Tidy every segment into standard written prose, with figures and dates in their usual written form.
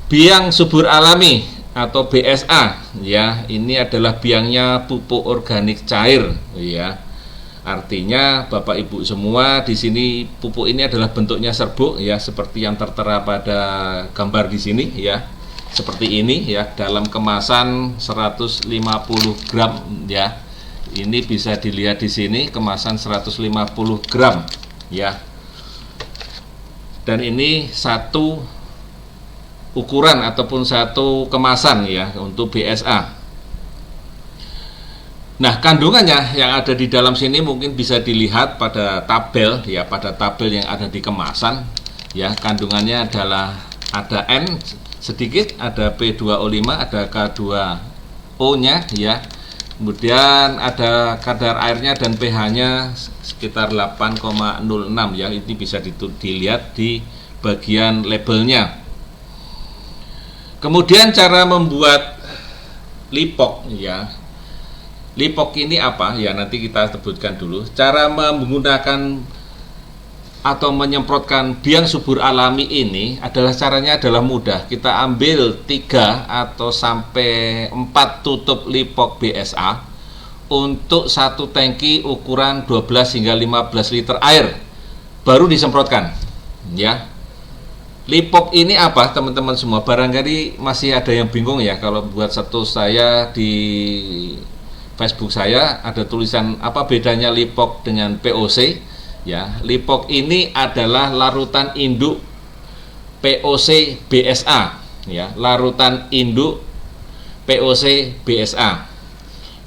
Biang subur alami atau BSA, ya, ini adalah biangnya pupuk organik cair, ya. Artinya Bapak Ibu semua di sini pupuk ini adalah bentuknya serbuk, ya, seperti yang tertera pada gambar di sini, ya. Seperti ini, ya, dalam kemasan 150 gram, ya. Ini bisa dilihat di sini kemasan 150 gram, ya. Dan ini satu ukuran ataupun satu kemasan, ya, untuk BSA. Nah, kandungannya yang ada di dalam sini mungkin bisa dilihat pada tabel, ya, pada tabel yang ada di kemasan, ya. Kandungannya adalah ada N sedikit, ada P2O5, ada K2O-nya, ya. Kemudian ada kadar airnya dan pH-nya sekitar 8,06, ya. Ini bisa dilihat di bagian labelnya. Kemudian cara membuat lipok, ya. Lipok ini apa? Ya, nanti kita sebutkan dulu. Cara menggunakan atau menyemprotkan biang subur alami ini caranya adalah mudah. Kita ambil 3 atau sampai 4 tutup lipok BSA untuk satu tangki ukuran 12 hingga 15 liter air, baru disemprotkan, ya. Lipok ini apa, teman-teman semua? Barangkali masih ada yang bingung, ya, kalau buat status saya di Facebook saya ada tulisan apa bedanya lipok dengan POC, ya. Lipok ini adalah larutan induk POC BSA, ya, larutan induk POC BSA.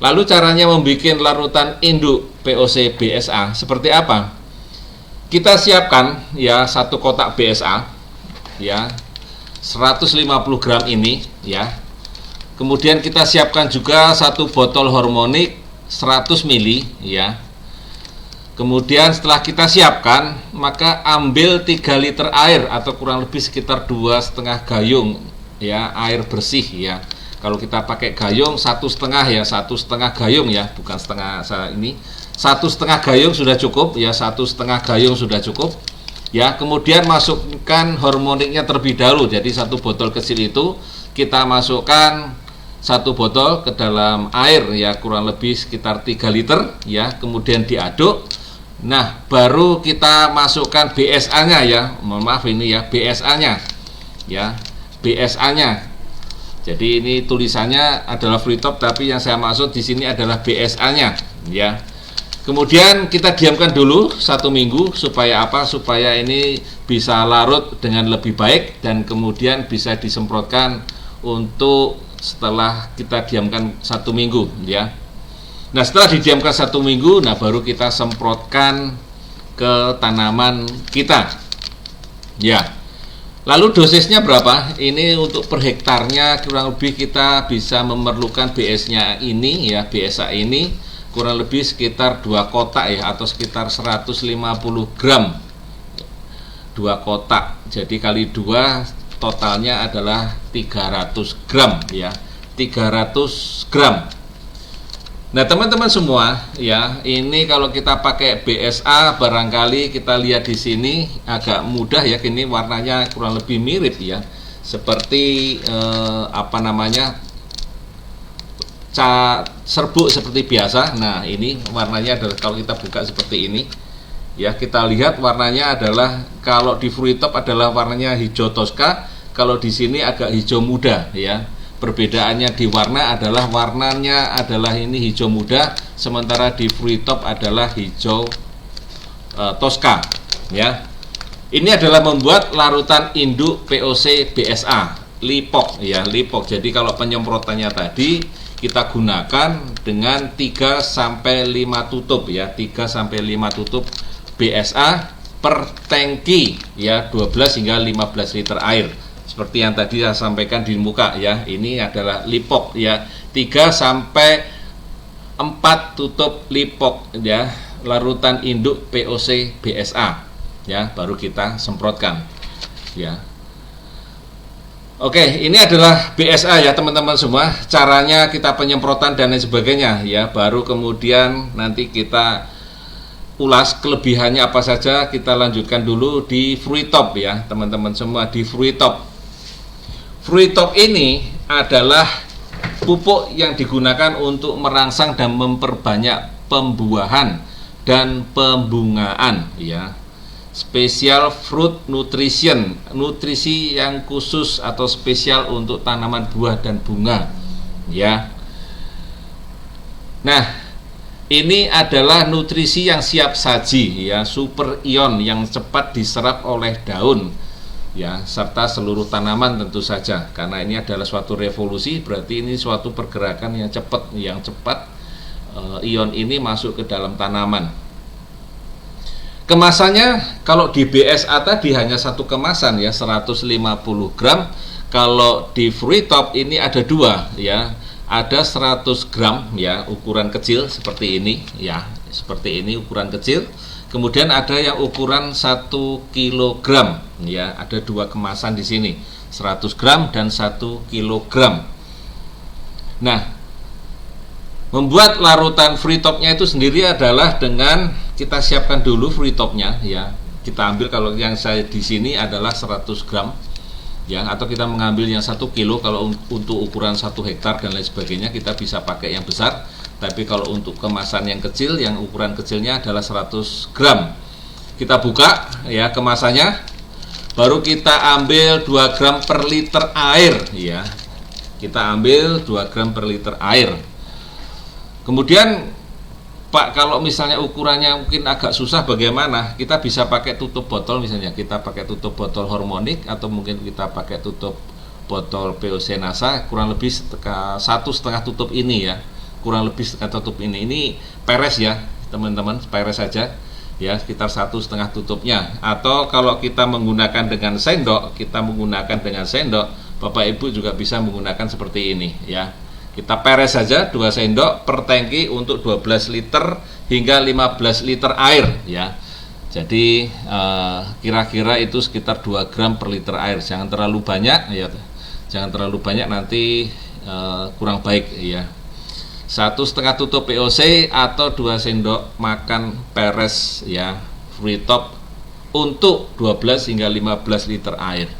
Lalu caranya membuat larutan induk POC BSA seperti apa? Kita siapkan, ya, satu kotak BSA, ya, 150 gram ini, ya. Kemudian kita siapkan juga satu botol hormonik 100 ml, ya. Kemudian setelah kita siapkan, maka ambil 3 liter air atau kurang lebih sekitar 2,5 gayung, ya, air bersih, ya. Kalau kita pakai gayung 1,5, ya, 1,5 gayung, ya, bukan setengah ini. 1,5 gayung sudah cukup, ya, 1,5 gayung sudah cukup. Ya, kemudian masukkan hormoniknya terlebih dahulu. Jadi satu botol kecil itu kita masukkan satu botol ke dalam air, ya, kurang lebih sekitar 3 liter, ya. Kemudian diaduk. Nah, baru kita masukkan BSA-nya, ya. Mohon maaf ini, ya, BSA-nya. Ya, BSA-nya. Jadi ini tulisannya adalah free top, tapi yang saya maksud di sini adalah BSA-nya, ya. Kemudian kita diamkan dulu 1 minggu supaya apa? Supaya ini bisa larut dengan lebih baik dan kemudian bisa disemprotkan untuk setelah kita diamkan 1 minggu, ya. Nah, setelah didiamkan 1 minggu, nah baru kita semprotkan ke tanaman kita, ya. Lalu dosisnya berapa? Ini untuk per hektarnya kurang lebih kita bisa memerlukan BS-nya ini, ya, BSA ini kurang lebih sekitar 2 kotak, ya, atau sekitar 150 gram 2 kotak. Jadi kali 2 totalnya adalah 300 gram, ya, 300 gram. Nah, teman-teman semua, ya, ini kalau kita pakai BSA barangkali kita lihat di sini agak mudah, ya. Ini warnanya kurang lebih mirip, ya, seperti apa namanya, serbuk seperti biasa. Nah, ini warnanya adalah kalau kita buka seperti ini, ya, kita lihat warnanya adalah kalau di Fruit Top adalah warnanya hijau Tosca, kalau di sini agak hijau muda, ya. Perbedaannya di warna adalah warnanya adalah ini hijau muda, sementara di Fruit Top adalah hijau Tosca, ya. Ini adalah membuat larutan induk POC BSA lipok, ya, lipok. Jadi kalau penyemprotannya tadi kita gunakan dengan 3 sampai 5 tutup, ya, 3 sampai 5 tutup BSA per tangki, ya, 12 hingga 15 liter air. Seperti yang tadi saya sampaikan di muka, ya. Ini adalah lipok, ya. 3 sampai 4 tutup lipok, ya, larutan induk POC BSA, ya, baru kita semprotkan, ya. Oke, ini adalah BSA, ya, teman-teman semua. Caranya kita penyemprotan dan lain sebagainya, ya. Baru kemudian nanti kita ulas kelebihannya apa saja. Kita lanjutkan dulu di Fruit Top, ya, teman-teman semua, di Fruit Top. Fruit top ini adalah pupuk yang digunakan untuk merangsang dan memperbanyak pembuahan dan pembungaan, ya. Special fruit nutrition, nutrisi yang khusus atau spesial untuk tanaman buah dan bunga, ya. Nah, ini adalah nutrisi yang siap saji, ya, super ion yang cepat diserap oleh daun, ya, serta seluruh tanaman tentu saja. Karena ini adalah suatu revolusi, berarti ini suatu pergerakan yang cepat, ion ini masuk ke dalam tanaman. Kemasannya kalau di BSA tadi hanya satu kemasan, ya, 150 gram. Kalau di Fruit top ini ada dua, ya, ada 100 gram, ya, ukuran kecil seperti ini, ya, seperti ini ukuran kecil. Kemudian ada yang ukuran 1 kilogram, ya, ada dua kemasan di sini, 100 gram dan 1 kilogram. Nah, membuat larutan Fruit top-nya itu sendiri adalah dengan kita siapkan dulu Fruit top-nya, ya. Kita ambil, kalau yang saya di sini adalah 100 gram, ya, atau kita mengambil yang 1 kilo. Kalau untuk ukuran 1 hektar dan lain sebagainya kita bisa pakai yang besar. Tapi kalau untuk kemasan yang kecil, yang ukuran kecilnya adalah 100 gram. Kita buka, ya, kemasannya. Baru kita ambil 2 gram per liter air, ya. Kita ambil 2 gram per liter air. Kemudian, Pak, kalau misalnya ukurannya mungkin agak susah bagaimana? Kita bisa pakai tutup botol, misalnya kita pakai tutup botol Hormonic, atau mungkin kita pakai tutup botol POC NASA, kurang lebih satu setengah tutup ini, ya, kurang lebih setengah tutup ini. Ini peres, ya, teman-teman, peres saja, ya, sekitar 1,5 tutupnya. Atau kalau kita menggunakan dengan sendok, Bapak Ibu juga bisa menggunakan seperti ini, ya. Kita peres saja 2 sendok per tangki untuk 12 liter hingga 15 liter air, ya. Jadi kira-kira itu sekitar 2 gram per liter air. Jangan terlalu banyak, ya. Jangan terlalu banyak, nanti kurang baik, ya. 1,5 tutup POC atau 2 sendok makan peres, ya, Fruit top untuk 12 hingga 15 liter air.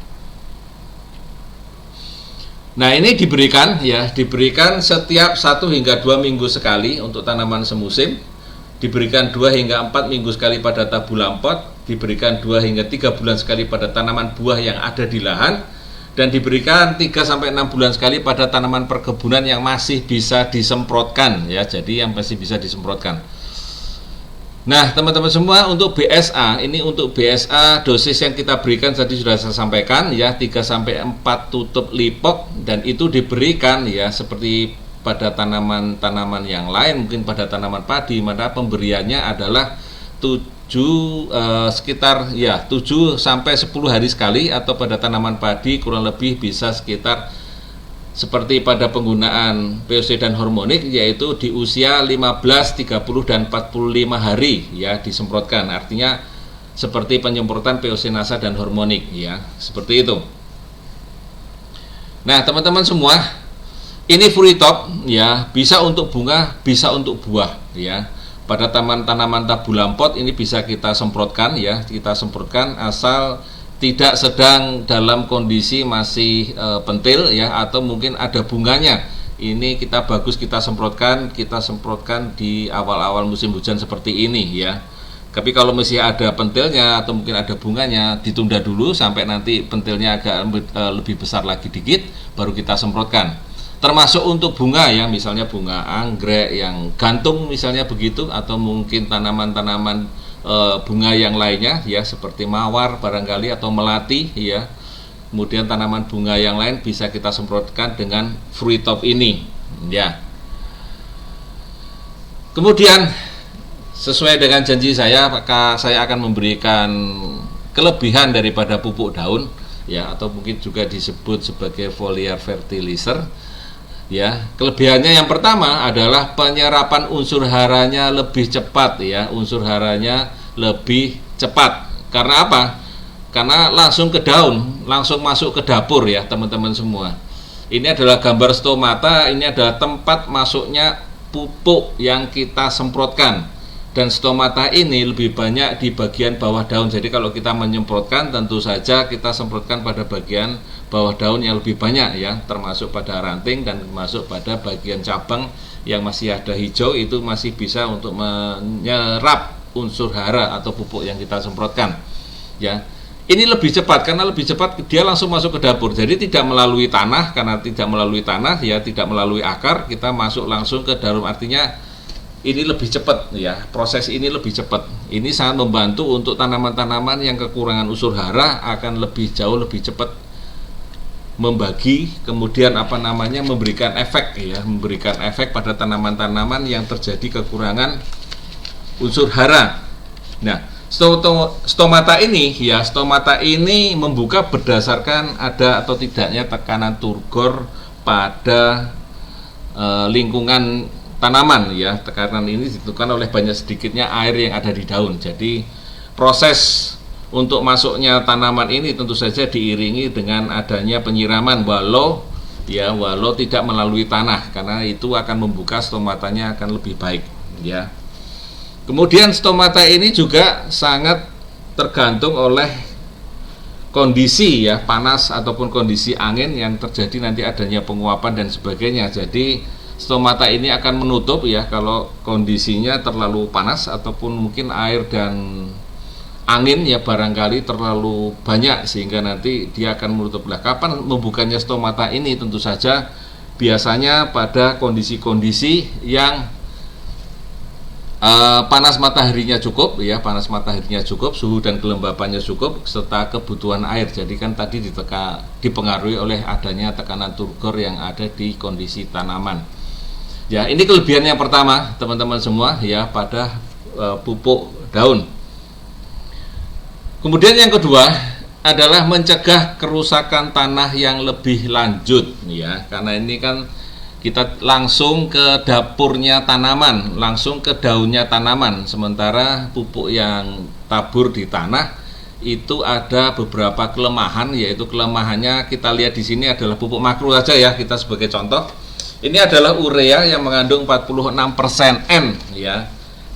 Nah, ini diberikan, ya, diberikan setiap 1 hingga 2 minggu sekali untuk tanaman semusim, diberikan 2 hingga 4 minggu sekali pada tabula pot, diberikan 2 hingga 3 bulan sekali pada tanaman buah yang ada di lahan, dan diberikan 3 sampai 6 bulan sekali pada tanaman perkebunan yang masih bisa disemprotkan, ya, jadi yang masih bisa disemprotkan. Nah, teman-teman semua, untuk BSA, ini untuk BSA dosis yang kita berikan tadi sudah saya sampaikan, ya, 3 sampai 4 tutup lipok, dan itu diberikan, ya, seperti pada tanaman-tanaman yang lain, mungkin pada tanaman padi, maka pemberiannya adalah 7 sampai 10 hari sekali, atau pada tanaman padi kurang lebih bisa sekitar seperti pada penggunaan POC dan Hormonic, yaitu di usia 15, 30 dan 45 hari, ya, disemprotkan. Artinya seperti penyemprotan POC NASA dan Hormonic, ya, seperti itu. Nah, teman-teman semua, ini Fruit top, ya, bisa untuk bunga, bisa untuk buah, ya. Pada tanaman tabula pot ini bisa kita semprotkan, ya, kita semprotkan asal tidak sedang dalam kondisi masih pentil, ya, atau mungkin ada bunganya. Ini bagus kita semprotkan di awal-awal musim hujan seperti ini, ya. Tapi kalau masih ada pentilnya atau mungkin ada bunganya, ditunda dulu sampai nanti pentilnya agak lebih besar lagi dikit, baru kita semprotkan. Termasuk untuk bunga, ya, misalnya bunga anggrek yang gantung misalnya begitu, atau mungkin tanaman-tanaman bunga yang lainnya, ya, seperti mawar barangkali atau melati, ya. Kemudian tanaman bunga yang lain bisa kita semprotkan dengan Fruit top ini, ya. Kemudian sesuai dengan janji saya, maka saya akan memberikan kelebihan daripada pupuk daun, ya, atau mungkin juga disebut sebagai foliar fertilizer, ya. Kelebihannya yang pertama adalah penyerapan unsur haranya lebih cepat, ya, unsur haranya lebih cepat. Karena apa? Karena langsung ke daun, langsung masuk ke dapur, ya, teman-teman semua. Ini adalah gambar stomata, ini adalah tempat masuknya pupuk yang kita semprotkan. dan stomata ini lebih banyak di bagian bawah daun. Jadi kalau kita menyemprotkan, tentu saja kita semprotkan pada bagian bawah daun yang lebih banyak ya, termasuk pada ranting dan termasuk pada bagian cabang yang masih ada hijau, itu masih bisa untuk menyerap unsur hara atau pupuk yang kita semprotkan ya. Ini lebih cepat, karena lebih cepat dia langsung masuk ke dapur, jadi tidak melalui tanah. Karena tidak melalui tanah ya, tidak melalui akar, kita masuk langsung ke daun. Artinya ini lebih cepat ya, proses ini lebih cepat. Ini sangat membantu untuk tanaman-tanaman yang kekurangan unsur hara, akan jauh lebih cepat membagi, kemudian memberikan efek ya, memberikan efek pada tanaman-tanaman yang terjadi kekurangan unsur hara. Nah, stomata ini membuka berdasarkan ada atau tidaknya tekanan turgor pada lingkungan tanaman ya. Tekanan ini ditentukan oleh banyak sedikitnya air yang ada di daun. Jadi proses untuk masuknya tanaman ini tentu saja diiringi dengan adanya penyiraman, walau tidak melalui tanah, karena itu akan membuka stomatanya akan lebih baik ya. Kemudian stomata ini juga sangat tergantung oleh kondisi ya, panas ataupun kondisi angin yang terjadi, nanti adanya penguapan dan sebagainya. Jadi stomata ini akan menutup ya kalau kondisinya terlalu panas ataupun mungkin air dan angin ya barangkali terlalu banyak, sehingga nanti dia akan menutup. Lah, kapan membukanya stomata ini? Tentu saja biasanya pada kondisi-kondisi yang panas mataharinya cukup ya, suhu dan kelembapannya cukup, serta kebutuhan air. Jadi kan tadi dipengaruhi oleh adanya tekanan turgor yang ada di kondisi tanaman. Ya, ini kelebihan yang pertama teman-teman semua ya pada pupuk daun. Kemudian yang kedua adalah mencegah kerusakan tanah yang lebih lanjut ya, karena ini kan kita langsung ke dapurnya tanaman, langsung ke daunnya tanaman. Sementara pupuk yang tabur di tanah itu ada beberapa kelemahan, yaitu kelemahannya kita lihat di sini adalah pupuk makro saja ya, kita sebagai contoh. Ini adalah urea yang mengandung 46% N ya.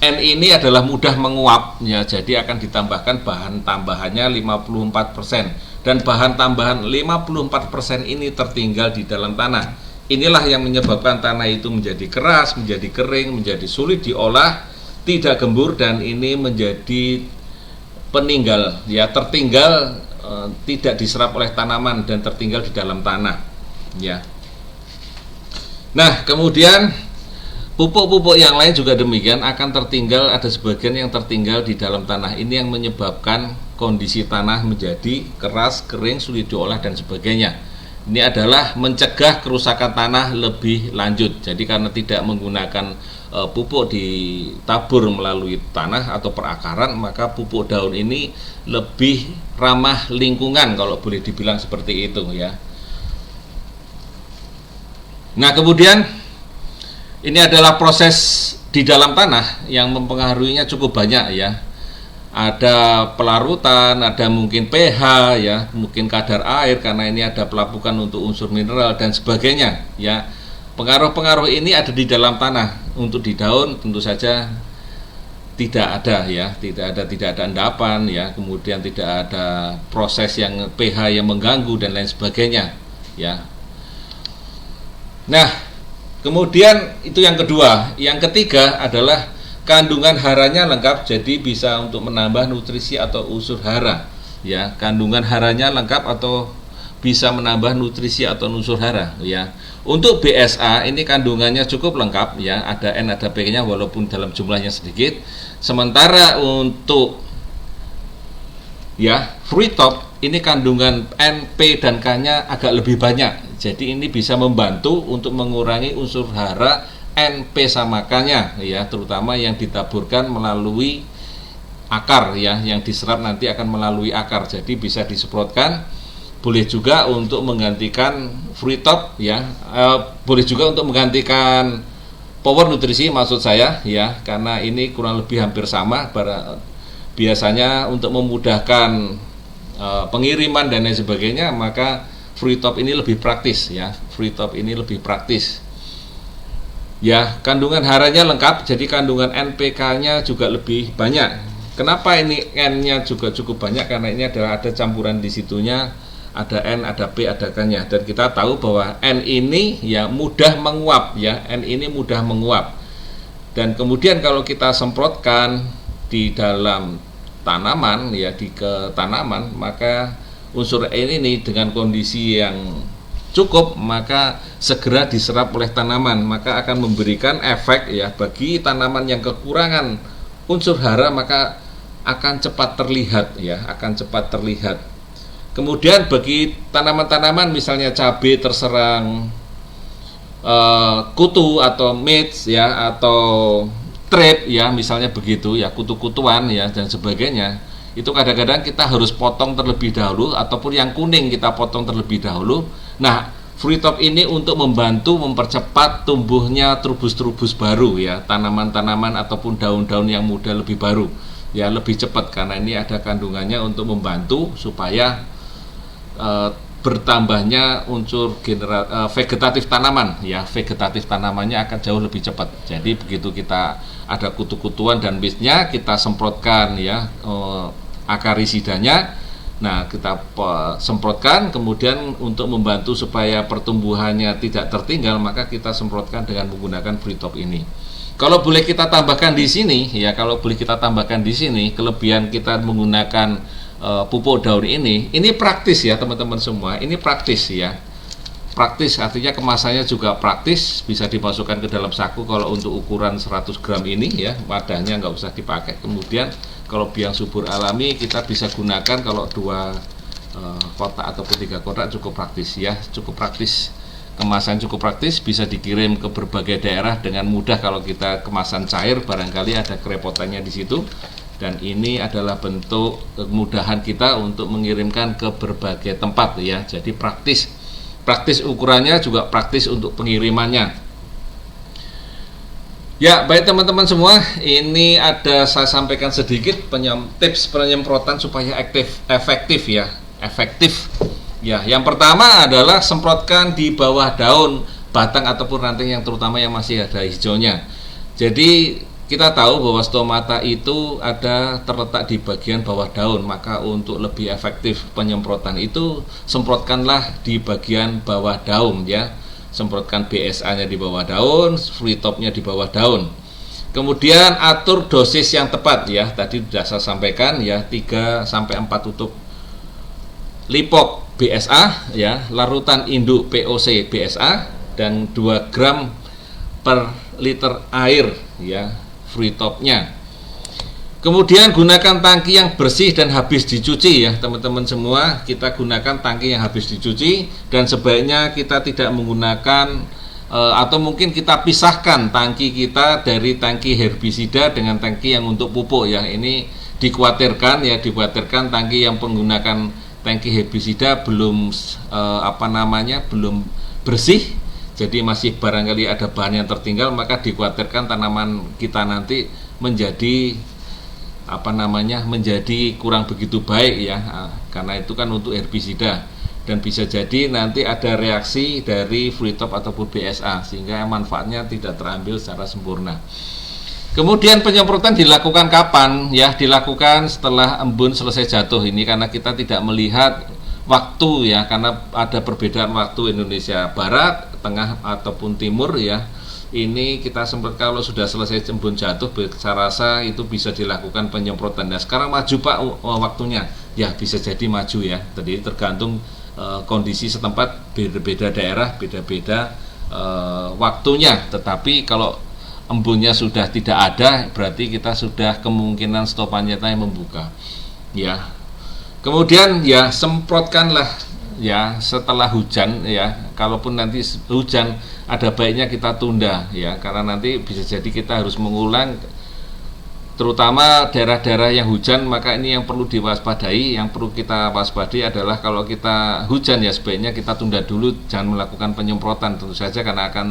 N ini adalah mudah menguap ya, jadi akan ditambahkan bahan tambahannya 54%, dan bahan tambahan 54% ini tertinggal di dalam tanah. Inilah yang menyebabkan tanah itu menjadi keras, menjadi kering, menjadi sulit diolah, tidak gembur, dan ini menjadi peninggal ya, tertinggal, tidak diserap oleh tanaman dan tertinggal di dalam tanah ya. Nah, kemudian pupuk-pupuk yang lain juga demikian akan tertinggal, ada sebagian yang tertinggal di dalam tanah. Ini yang menyebabkan kondisi tanah menjadi keras, kering, sulit diolah dan sebagainya. Ini adalah mencegah kerusakan tanah lebih lanjut. Jadi karena tidak menggunakan pupuk ditabur melalui tanah atau perakaran, maka pupuk daun ini lebih ramah lingkungan, kalau boleh dibilang seperti itu ya. Nah, kemudian ini adalah proses di dalam tanah yang mempengaruhinya cukup banyak ya. Ada pelarutan, ada mungkin pH ya, mungkin kadar air karena ini ada pelapukan untuk unsur mineral dan sebagainya ya. Pengaruh-pengaruh ini ada di dalam tanah. Untuk di daun tentu saja tidak ada ya, tidak ada endapan ya, kemudian tidak ada proses yang pH yang mengganggu dan lain sebagainya ya. Nah, kemudian itu yang kedua. Yang ketiga adalah kandungan haranya lengkap, jadi bisa untuk menambah nutrisi atau unsur hara ya. Kandungan haranya lengkap atau bisa menambah nutrisi atau unsur hara ya. Untuk BSA ini kandungannya cukup lengkap ya, ada N ada P-nya walaupun dalam jumlahnya sedikit. Sementara untuk ya fruit top ini kandungan N, P dan K-nya agak lebih banyak. Jadi ini bisa membantu untuk mengurangi unsur hara N, P sama K-nya ya, terutama yang ditaburkan melalui akar ya, yang diserap nanti akan melalui akar. Jadi bisa disemprotkan. Boleh juga untuk menggantikan free top ya, boleh juga untuk menggantikan power nutrisi maksud saya ya, karena ini kurang lebih hampir sama. Biasanya untuk memudahkan pengiriman dan lain sebagainya, maka free top ini lebih praktis ya, free top ini lebih praktis Ya, kandungan haranya lengkap, jadi kandungan NPK-nya juga lebih banyak. Kenapa ini N-nya juga cukup banyak? Karena ini ada campuran di situnya, ada N, ada P, ada K-nya. Dan kita tahu bahwa N ini ya mudah menguap ya, N ini mudah menguap. Dan kemudian kalau kita semprotkan di dalam tanaman ya, di ke tanaman, maka unsur N ini dengan kondisi yang cukup maka segera diserap oleh tanaman, maka akan memberikan efek ya bagi tanaman yang kekurangan unsur hara, maka akan cepat terlihat ya, akan cepat terlihat. Kemudian bagi tanaman-tanaman misalnya cabai terserang kutu atau mites ya, atau trip ya, misalnya begitu ya, kutu-kutuan ya dan sebagainya, itu kadang-kadang kita harus potong terlebih dahulu, ataupun yang kuning kita potong terlebih dahulu. Nah, Fruitop ini untuk membantu mempercepat tumbuhnya trubus-trubus baru ya, tanaman-tanaman ataupun daun-daun yang muda lebih baru ya, lebih cepat, karena ini ada kandungannya untuk membantu supaya bertambahnya unsur vegetatif tanaman ya, vegetatif tanamannya akan jauh lebih cepat. Jadi begitu kita ada kutu-kutuan dan bisnya, kita semprotkan ya akarisidanya. Nah, kita semprotkan, kemudian untuk membantu supaya pertumbuhannya tidak tertinggal, maka kita semprotkan dengan menggunakan Fruitop ini. Kalau boleh kita tambahkan di sini ya, kalau boleh kita tambahkan di sini kelebihan kita menggunakan pupuk daun ini praktis ya teman-teman semua. Ini praktis ya. Praktis artinya kemasannya juga praktis, bisa dimasukkan ke dalam saku. Kalau untuk ukuran 100 gram ini ya, wadahnya nggak usah dipakai. Kemudian kalau biang subur alami kita bisa gunakan kalau 2 kotak ataupun 3 kotak cukup praktis ya, cukup praktis. Kemasan cukup praktis, bisa dikirim ke berbagai daerah dengan mudah. Kalau kita kemasan cair barangkali ada kerepotannya di situ, dan ini adalah bentuk kemudahan kita untuk mengirimkan ke berbagai tempat ya. Jadi praktis ukurannya, juga praktis untuk pengirimannya. Ya, baik teman-teman semua, ini ada saya sampaikan sedikit tips penyemprotan supaya efektif ya, efektif. Ya, yang pertama adalah semprotkan di bawah daun, batang ataupun ranting yang terutama yang masih ada hijaunya. Jadi kita tahu bahwa stomata itu terletak di bagian bawah daun, maka untuk lebih efektif penyemprotan itu semprotkanlah di bagian bawah daun ya. Semprotkan BSA-nya di bawah daun, Fruitop-nya di bawah daun. Kemudian atur dosis yang tepat ya. Tadi sudah saya sampaikan ya, 3 sampai 4 tutup Lipok BSA ya, larutan induk POC BSA, dan 2 gram per liter air ya Fruitop-nya. Kemudian gunakan tangki yang bersih dan habis dicuci ya teman-teman semua. Kita gunakan tangki yang habis dicuci, dan sebaiknya kita tidak menggunakan atau mungkin kita pisahkan tangki kita dari tangki herbisida dengan tangki yang untuk pupuk ya. Ini dikhawatirkan tangki yang menggunakan tangki herbisida belum belum bersih, jadi masih barangkali ada bahan yang tertinggal, maka dikhawatirkan tanaman kita nanti menjadi kurang begitu baik ya, karena itu kan untuk herbisida, dan bisa jadi nanti ada reaksi dari Fruitop ataupun BSA sehingga manfaatnya tidak terambil secara sempurna. Kemudian penyemprotan dilakukan kapan ya? Dilakukan setelah embun selesai jatuh ini, karena kita tidak melihat waktu ya, karena ada perbedaan waktu Indonesia Barat, Tengah ataupun Timur ya. Ini kita semprot kalau sudah selesai embun jatuh, saya rasa itu bisa dilakukan penyemprotan. Nah, sekarang maju Pak waktunya ya, bisa jadi maju ya. Jadi tergantung kondisi setempat, beda-beda daerah, beda-beda waktunya. Tetapi kalau embunnya sudah tidak ada, berarti kita sudah kemungkinan stopannya membuka ya. Kemudian ya semprotkanlah ya setelah hujan ya. Kalaupun nanti hujan, ada baiknya kita tunda ya, karena nanti bisa jadi kita harus mengulang, terutama daerah-daerah yang hujan. Maka ini yang perlu diwaspadai. Yang perlu kita waspadai adalah kalau kita hujan ya sebaiknya kita tunda dulu, jangan melakukan penyemprotan tentu saja, karena akan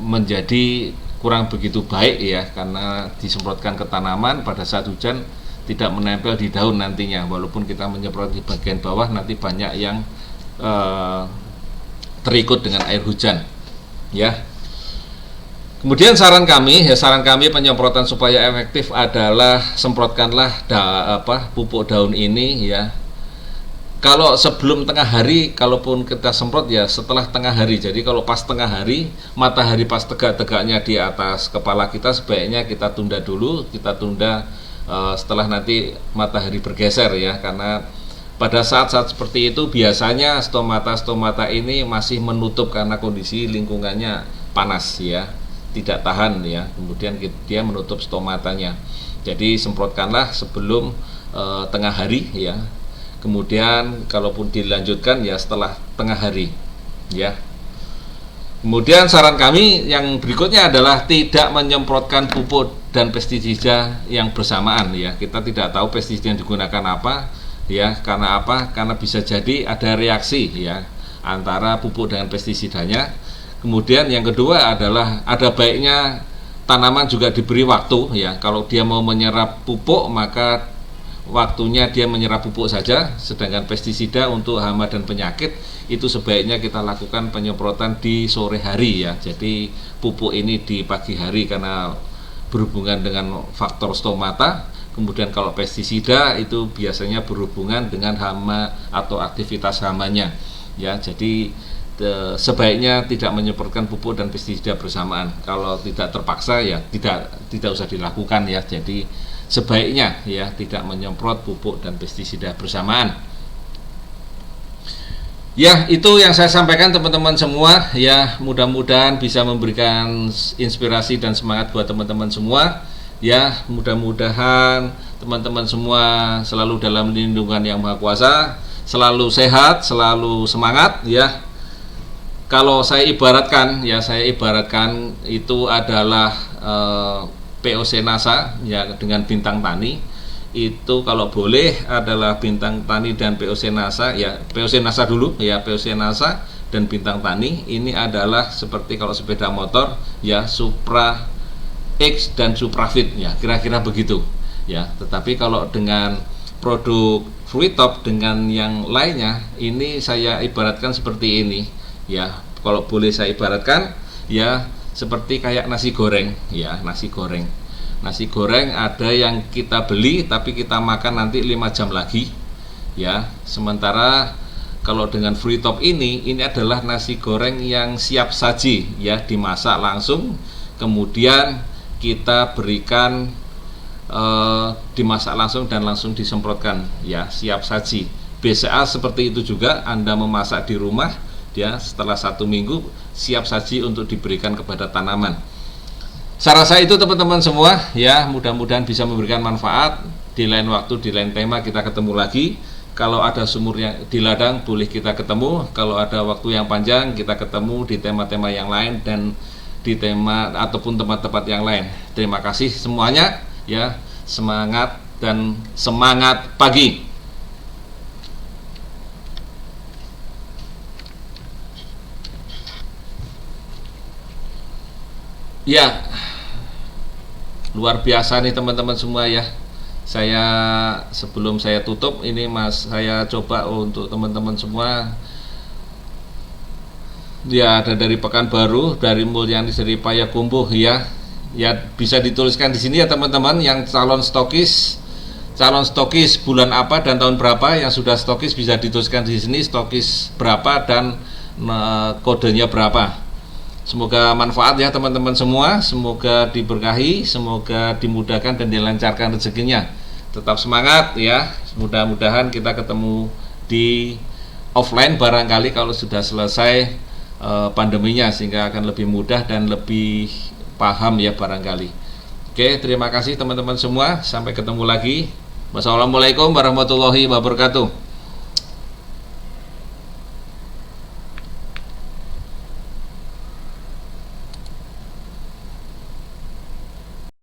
menjadi kurang begitu baik ya, karena disemprotkan ke tanaman pada saat hujan tidak menempel di daun nantinya. Walaupun kita menyemprot di bagian bawah, nanti banyak yang terikut dengan air hujan ya. Kemudian saran kami penyemprotan supaya efektif adalah semprotkanlah pupuk daun ini ya. Kalau sebelum tengah hari, kalaupun kita semprot ya setelah tengah hari. Jadi kalau pas tengah hari, matahari pas tegak-tegaknya di atas kepala kita, sebaiknya kita tunda dulu, setelah nanti matahari bergeser ya, karena pada saat-saat seperti itu biasanya stomata ini masih menutup karena kondisi lingkungannya panas ya, tidak tahan ya, kemudian dia menutup stomatanya. Jadi semprotkanlah sebelum tengah hari ya. Kemudian kalaupun dilanjutkan ya setelah tengah hari ya. Kemudian saran kami yang berikutnya adalah tidak menyemprotkan pupuk dan pestisida yang bersamaan ya. Kita tidak tahu pestisida yang digunakan apa ya, karena apa? Karena bisa jadi ada reaksi ya antara pupuk dengan pestisidanya. Kemudian yang kedua adalah ada baiknya tanaman juga diberi waktu ya. Kalau dia mau menyerap pupuk maka waktunya dia menyerap pupuk saja, sedangkan pestisida untuk hama dan penyakit itu sebaiknya kita lakukan penyemprotan di sore hari ya. Jadi pupuk ini di pagi hari karena berhubungan dengan faktor stomata. Kemudian kalau pestisida itu biasanya berhubungan dengan hama atau aktivitas hamanya ya. Jadi sebaiknya tidak menyemprotkan pupuk dan pestisida bersamaan. Kalau tidak terpaksa ya tidak usah dilakukan ya. Jadi sebaiknya ya tidak menyemprot pupuk dan pestisida bersamaan. Ya, itu yang saya sampaikan teman-teman semua ya, mudah-mudahan bisa memberikan inspirasi dan semangat buat teman-teman semua ya. Mudah-mudahan teman-teman semua selalu dalam lindungan Yang Maha Kuasa, selalu sehat, selalu semangat ya. Kalau saya ibaratkan itu adalah POC NASA ya, dengan bintang tani itu kalau boleh adalah bintang tani dan POC NASA ya. POC NASA dulu ya, POC NASA dan bintang tani ini adalah seperti kalau sepeda motor ya, Supra X dan Supra Fit ya, kira-kira begitu ya. Tetapi kalau dengan produk Fruitop dengan yang lainnya ini saya ibaratkan seperti ini ya. Kalau boleh saya ibaratkan ya seperti kayak nasi goreng ya, nasi goreng ada yang kita beli tapi kita makan nanti 5 jam lagi ya. Sementara kalau dengan Fruitop ini adalah nasi goreng yang siap saji ya, dimasak langsung kemudian kita berikan dimasak langsung dan langsung disemprotkan ya, siap saji. BCA seperti itu juga, Anda memasak di rumah ya, setelah 1 minggu siap saji untuk diberikan kepada tanaman. Saya rasa itu teman-teman semua ya, mudah-mudahan bisa memberikan manfaat. Di lain waktu, di lain tema kita ketemu lagi. Kalau ada sumur yang di ladang boleh kita ketemu, kalau ada waktu yang panjang kita ketemu di tema-tema yang lain dan di tema ataupun tempat-tempat yang lain. Terima kasih semuanya ya, semangat dan semangat pagi. Ya, luar biasa nih teman-teman semua ya. Sebelum saya tutup ini saya coba untuk teman-teman semua ya, ada dari Pekanbaru, dari Mulyani Sri Payakumbuh ya. Ya bisa dituliskan di sini ya teman-teman, yang calon stokis bulan apa dan tahun berapa, yang sudah stokis bisa dituliskan di sini stokis berapa dan kodenya berapa. Semoga manfaat ya teman-teman semua, semoga diberkahi, semoga dimudahkan dan dilancarkan rezekinya. Tetap semangat ya, mudah-mudahan kita ketemu di offline barangkali kalau sudah selesai pandeminya, sehingga akan lebih mudah dan lebih paham ya barangkali. Oke, terima kasih teman-teman semua, sampai ketemu lagi. Wassalamualaikum warahmatullahi wabarakatuh.